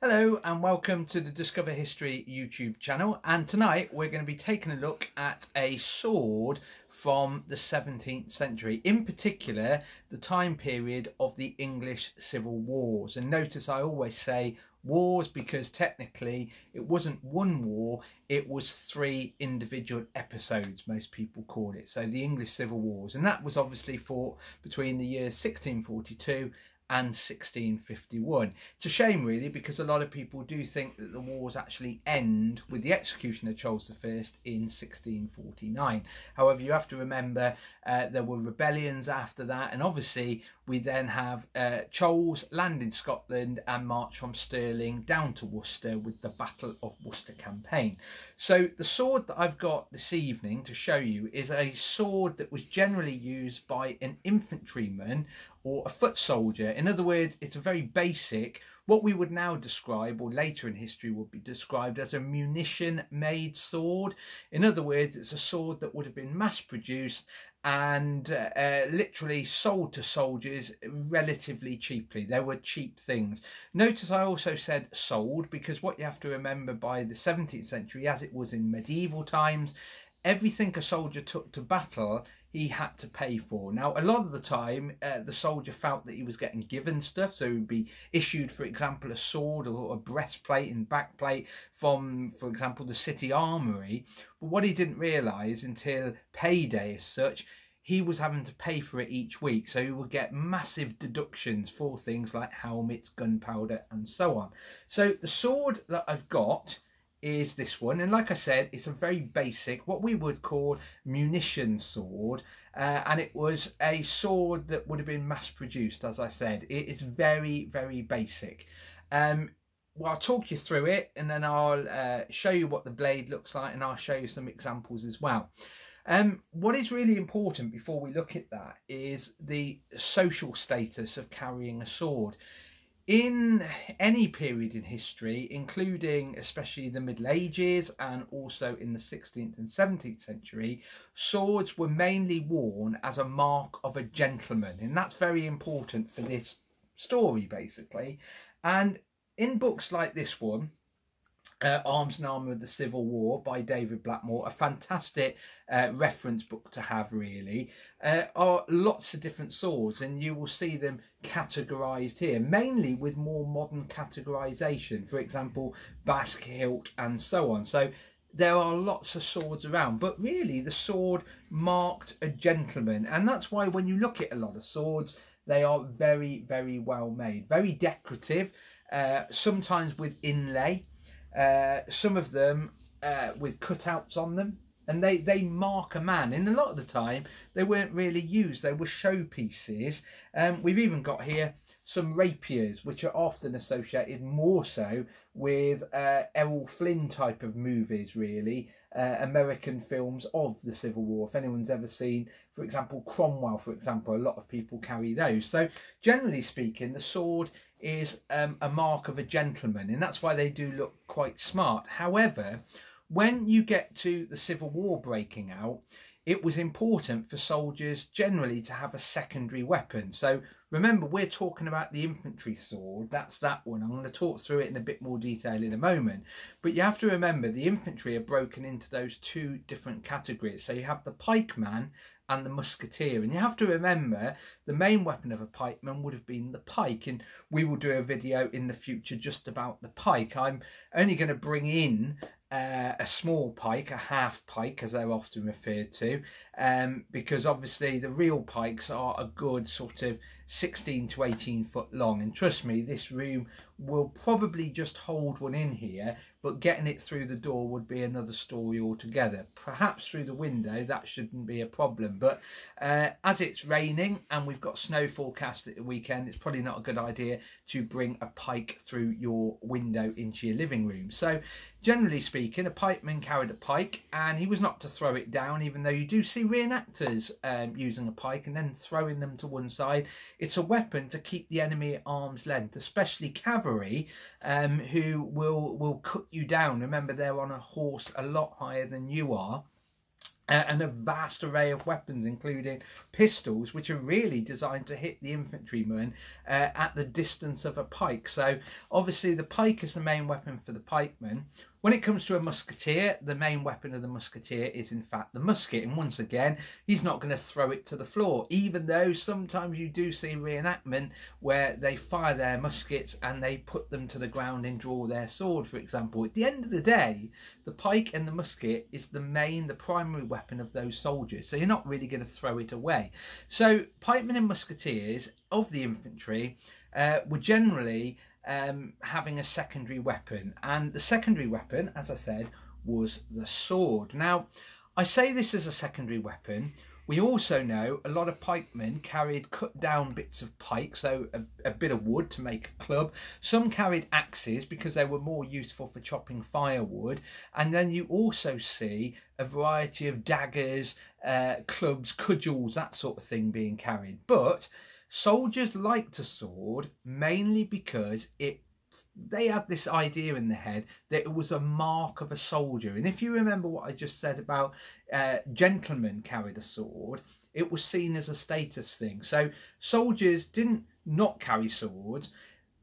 Hello and welcome to the Discover History YouTube channel, and tonight we're going to be taking a look at a sword from the 17th century, in particular the time period of the English Civil Wars. And notice I always say wars because technically it wasn't one war, it was three individual episodes, most people call it. So the English Civil Wars, and that was obviously fought between the years 1642 and 1651. It's a shame really, because a lot of people do think that the wars actually end with the execution of Charles I in 1649. However, you have to remember there were rebellions after that, and obviously we then have Charles land in Scotland and march from Stirling down to Worcester with the Battle of Worcester campaign. So the sword that I've got this evening to show you is a sword that was generally used by an infantryman or a foot soldier. In other words, it's a very basic, what we would now describe, or later in history would be described as, a munition made sword. In other words, it's a sword that would have been mass produced and literally sold to soldiers relatively cheaply. They were cheap things. Notice I also said sold, because what you have to remember, by the 17th century, as it was in medieval times, everything a soldier took to battle he had to pay for. Now, a lot of the time, the soldier felt that he was getting given stuff. So he would be issued, for example, a sword or a breastplate and backplate from, for example, the city armoury. But what he didn't realise until payday as such, he was having to pay for it each week. So he would get massive deductions for things like helmets, gunpowder, and so on. So the sword that I've got is this one, and like I said, it's a very basic, what we would call munition sword, and it was a sword that would have been mass produced. As I said, it is very basic. Well, I'll talk you through it, and then I'll show you what the blade looks like, and I'll show you some examples as well. What is really important before we look at that is the social status of carrying a sword. In any period in history, including especially the Middle Ages and also in the 16th and 17th century, swords were mainly worn as a mark of a gentleman. And that's very important for this story, basically. And in books like this one, Arms and Armour of the Civil War by David Blackmore, a fantastic reference book to have really, are lots of different swords, and you will see them categorised here, mainly with more modern categorisation, for example, Basque hilt and so on. So there are lots of swords around, but really the sword marked a gentleman, and that's why when you look at a lot of swords, they are very well made, very decorative, sometimes with inlay. Some of them with cutouts on them, and they mark a man. And a lot of the time they weren't really used, they were showpieces. We've even got here some rapiers, which are often associated more so with Errol Flynn type of movies, really, American films of the Civil War. If anyone's ever seen, for example, Cromwell, for example, a lot of people carry those. So generally speaking, the sword is a mark of a gentleman, and that's why they do look quite smart. However, when you get to the Civil War breaking out, it was important for soldiers generally to have a secondary weapon. So remember, we're talking about the infantry sword, that's that one. I'm going to talk through it in a bit more detail in a moment. But you have to remember, the infantry are broken into those two different categories. So you have the pikeman and the musketeer, and you have to remember the main weapon of a pikeman would have been the pike, and we will do a video in the future just about the pike. I'm only going to bring in a small pike, a half pike as they're often referred to, because obviously the real pikes are a good sort of 16 to 18 foot long, and trust me, this room will probably just hold one in here, but getting it through the door would be another story altogether. Perhaps through the window that shouldn't be a problem, but as it's raining and we've got snow forecast at the weekend, it's probably not a good idea to bring a pike through your window into your living room. So generally speaking, a pikeman carried a pike, and he was not to throw it down, even though you do see reenactors using a pike and then throwing them to one side. It's a weapon to keep the enemy at arm's length, especially cavalry, who will cut you down. Remember, they're on a horse a lot higher than you are. and a vast array of weapons, including pistols, which are really designed to hit the infantryman at the distance of a pike. So obviously the pike is the main weapon for the pikeman. When it comes to a musketeer, the main weapon of the musketeer is in fact the musket. And once again, he's not going to throw it to the floor, even though sometimes you do see reenactment where they fire their muskets and they put them to the ground and draw their sword, for example. At the end of the day, the pike and the musket is the primary weapon of those soldiers. So you're not really going to throw it away. So pikemen and musketeers of the infantry were generally having a secondary weapon, and the secondary weapon, as I said, was the sword. Now, I say this as a secondary weapon. We also know a lot of pikemen carried cut down bits of pike, so a bit of wood to make a club. Some carried axes because they were more useful for chopping firewood. And then you also see a variety of daggers, clubs, cudgels, that sort of thing being carried. But soldiers liked a sword mainly because they had this idea in their head that it was a mark of a soldier. And if you remember what I just said about gentlemen carried a sword, it was seen as a status thing. So soldiers didn't not carry swords,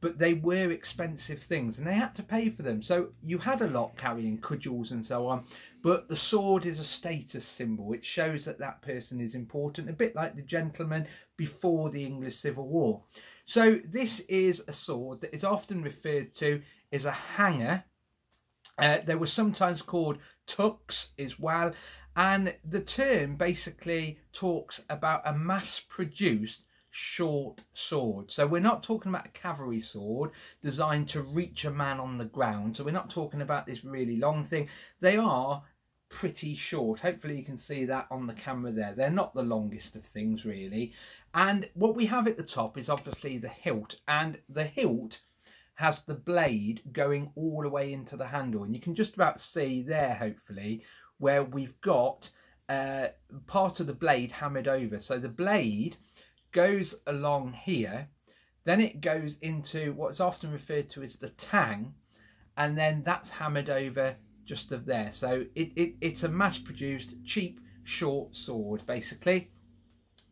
but they were expensive things and they had to pay for them. So you had a lot carrying cudgels and so on, but the sword is a status symbol. It shows that that person is important, a bit like the gentleman before the English Civil War. So this is a sword that is often referred to as a hanger. They were sometimes called tucks as well. And the term basically talks about a mass-produced short sword. So we're not talking about a cavalry sword designed to reach a man on the ground. So we're not talking about this really long thing. They are pretty short. Hopefully you can see that on the camera there. They're not the longest of things really. And what we have at the top is obviously the hilt, and the hilt has the blade going all the way into the handle, and you can just about see there hopefully where we've got part of the blade hammered over. So the blade goes along here, then it goes into what's often referred to as the tang, and then that's hammered over just of there. So it's a mass-produced cheap short sword basically.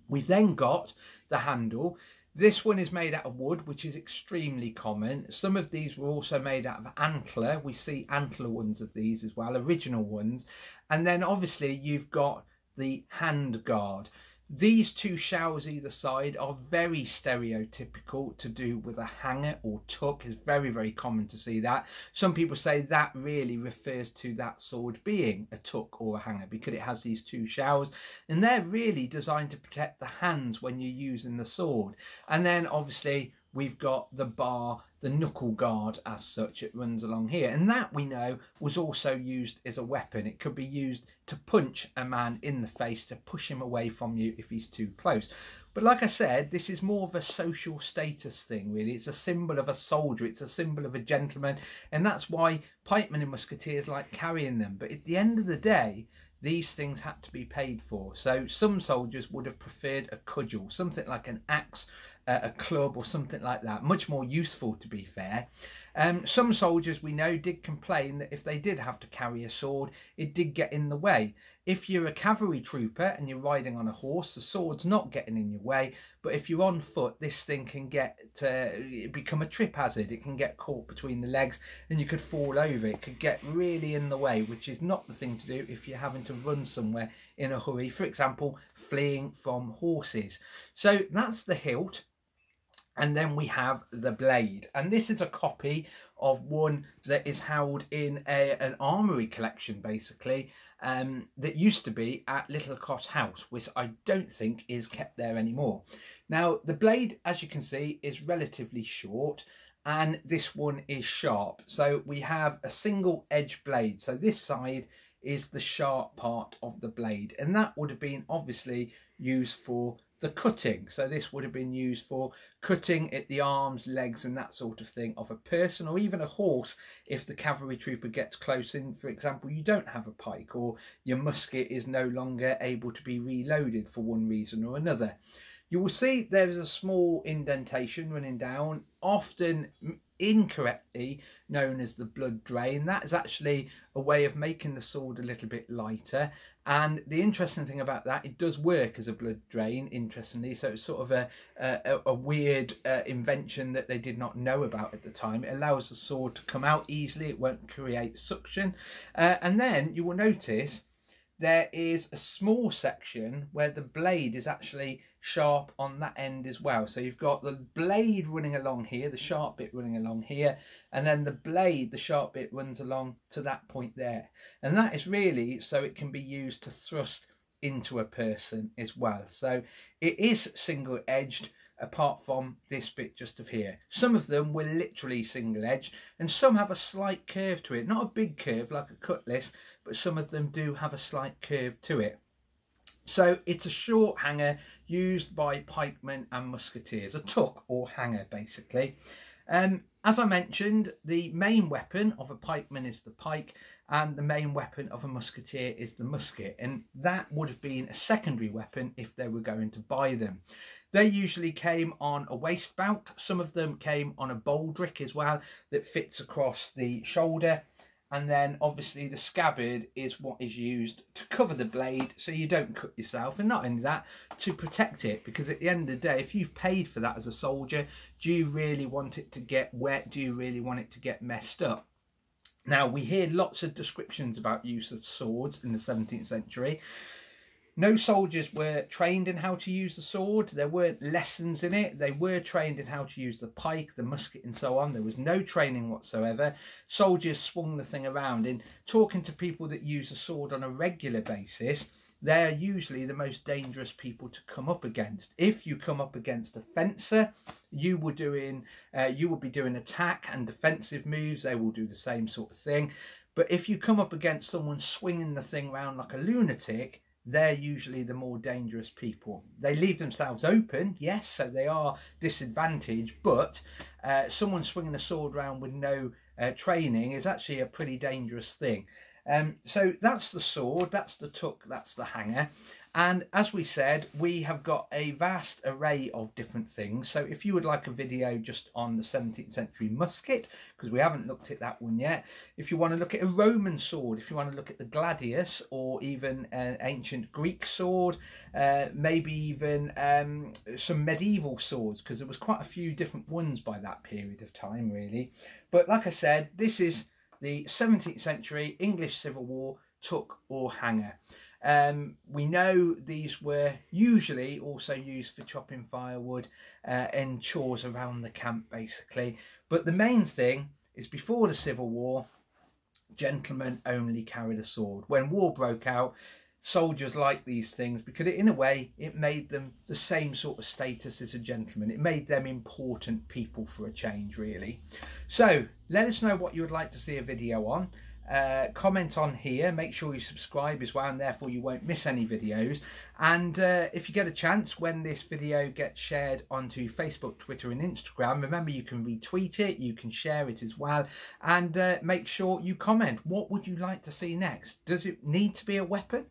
We've then got the handle. This one is made out of wood, which is extremely common. Some of these were also made out of antler. We see antler ones of these as well, original ones. And then obviously you've got the hand guard. These two shells either side are very stereotypical to do with a hanger or tuck. It's very, very common to see that. Some people say that really refers to that sword being a tuck or a hanger because it has these two shells, and they're really designed to protect the hands when you're using the sword. And then obviously we've got the bar, the knuckle guard as such, it runs along here. And that we know was also used as a weapon. It could be used to punch a man in the face, to push him away from you if he's too close. But like I said, this is more of a social status thing really. It's a symbol of a soldier, it's a symbol of a gentleman, and that's why pikemen and musketeers like carrying them. But at the end of the day, these things had to be paid for. So some soldiers would have preferred a cudgel, something like an axe, a club or something like that. Much more useful, to be fair. Some soldiers we know did complain that if they did have to carry a sword, it did get in the way. If you're a cavalry trooper and you're riding on a horse, the sword's not getting in your way. But if you're on foot, this thing can become a trip hazard. It can get caught between the legs and you could fall over. It could get really in the way, which is not the thing to do if you're having to run somewhere in a hurry. For example, fleeing from horses. So that's the hilt. And then we have the blade. And this is a copy of one that is held in an armoury collection, basically, that used to be at Littlecross House, which I don't think is kept there anymore. Now, the blade, as you can see, is relatively short, and this one is sharp. So we have a single edge blade. So this side is the sharp part of the blade, and that would have been obviously used for the cutting. So this would have been used for cutting at the arms, legs and that sort of thing of a person, or even a horse if the cavalry trooper gets close in. For example, you don't have a pike, or your musket is no longer able to be reloaded for one reason or another. You will see there is a small indentation running down. Often incorrectly known as the blood drain. That is actually a way of making the sword a little bit lighter. And the interesting thing about that, it does work as a blood drain, interestingly. So it's sort of a weird invention that they did not know about at the time. It allows the sword to come out easily. It won't create suction. And then you will notice there is a small section where the blade is actually sharp on that end as well. So you've got the blade running along here, the sharp bit running along here, and then the blade, the sharp bit, runs along to that point there. And that is really so it can be used to thrust into a person as well. So it is single-edged, apart from this bit just of here. Some of them were literally single edged, and some have a slight curve to it. Not a big curve like a cutlass, but some of them do have a slight curve to it. So it's a short hanger used by pikemen and musketeers, a tuck or hanger basically. As I mentioned, the main weapon of a pikeman is the pike, and the main weapon of a musketeer is the musket, and that would have been a secondary weapon if they were going to buy them. They usually came on a waist belt. Some of them came on a baldric as well that fits across the shoulder, and then obviously the scabbard is what is used to cover the blade so you don't cut yourself, and not only that, to protect it, because at the end of the day, if you've paid for that as a soldier, do you really want it to get wet? Do you really want it to get messed up? Now, we hear lots of descriptions about use of swords in the 17th century. No soldiers were trained in how to use the sword. There weren't lessons in it. They were trained in how to use the pike, the musket and so on. There was no training whatsoever. Soldiers swung the thing around. In talking to people that use a sword on a regular basis, they're usually the most dangerous people to come up against. If you come up against a fencer, you will be doing attack and defensive moves. They will do the same sort of thing. But if you come up against someone swinging the thing around like a lunatic, they're usually the more dangerous people. They leave themselves open, yes, so they are disadvantaged, but someone swinging a sword around with no training is actually a pretty dangerous thing. So that's the sword, that's the tuck, that's the hanger. And as we said, we have got a vast array of different things. So if you would like a video just on the 17th century musket, because we haven't looked at that one yet. If you want to look at a Roman sword, if you want to look at the gladius, or even an ancient Greek sword, maybe even some medieval swords, because there was quite a few different ones by that period of time, really. But like I said, this is the 17th century English Civil War tuck or hanger. We know these were usually also used for chopping firewood and chores around the camp basically. But the main thing is, before the Civil War, gentlemen only carried a sword. When war broke out, soldiers liked these things because in a way it made them the same sort of status as a gentleman. It made them important people for a change, really. So let us know what you would like to see a video on. Comment on here, make sure you subscribe as well, and therefore you won't miss any videos. And if you get a chance, when this video gets shared onto Facebook, Twitter and Instagram, remember you can retweet it, you can share it as well, and make sure you comment. What would you like to see next? Does it need to be a weapon?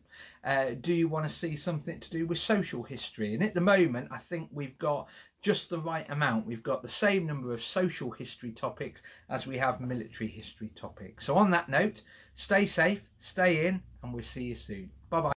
Do you want to see something to do with social history? And at the moment, I think we've got just the right amount. We've got the same number of social history topics as we have military history topics. So on that note, stay safe, stay in, and we'll see you soon. Bye bye.